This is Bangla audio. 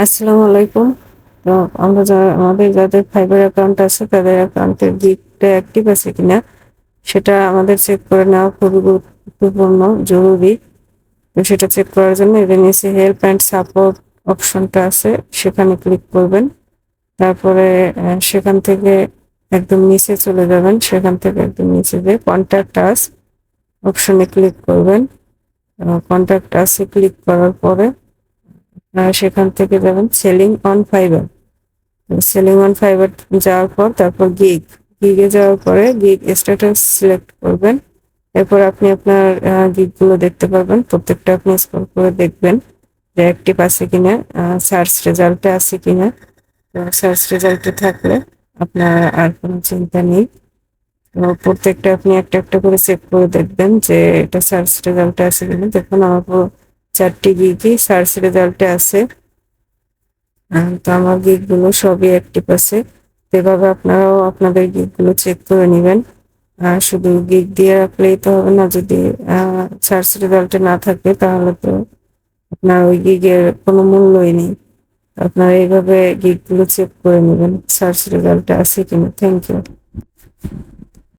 আসসালামু আলাইকুম। তো আমাদের যাদের ফাইবার অ্যাকাউন্ট আছে তাদের অ্যাকাউন্টের গিগটা অ্যাক্টিভ আছে কিনা সেটা আমাদের চেক করে নেওয়া খুবই গুরুত্বপূর্ণ, জরুরি। তো সেটা চেক করার জন্য এদের নিচে হেল্প অ্যান্ড সাপোর্ট অপশনটা আছে, সেখানে ক্লিক করবেন। তারপরে সেখান থেকে একদম নিচে চলে যাবেন, সেখান থেকে একদম নিচে যে কন্ট্যাক্ট আস অপশনে ক্লিক করবেন। কন্ট্যাক্ট আসে ক্লিক করার পরে সেখান থেকে যাবেন selling on fibre. Selling on fibre যাওয়ার পর তারপর গিগে যাওয়ার পরে গিগ স্ট্যাটাস সিলেক্ট করবেন। এরপর আপনি আপনার গিগগুলো দেখতে পারবেন, প্রত্যেকটা আপনি স্ক্রল করে দেখবেন যে অ্যাক্টিভ আছে কিনা, সার্চ রেজাল্টে আছে কিনা। সার্চ রেজাল্টে থাকলে আপনার আর কোনো চিন্তা নেই। তো প্রত্যেকটা আপনি একটা একটা করে চেক করে দেখবেন যে এটা সার্চ রেজাল্টে আছে কিনা। দেখুন আমার পুরো 4টি গিগই সার্চ রেজাল্টে আছে। তো আমার গিগ গুলো সবই অ্যাক্টিভ আছে। এভাবে আপনারাও আপনাদের গিগ গুলো চেক করে নেবেন। শুধু গিগ দিয়ে রাখলেই তো হবে না, যদি সার্চ রেজাল্টে না থাকে তাহলে তো আপনার ওই গিগের কোনো মূল্যই নেই। আপনারা এইভাবে গিগ গুলো চেক করে নেবেন সার্চ রেজাল্টে আছে কিনা। Thank you.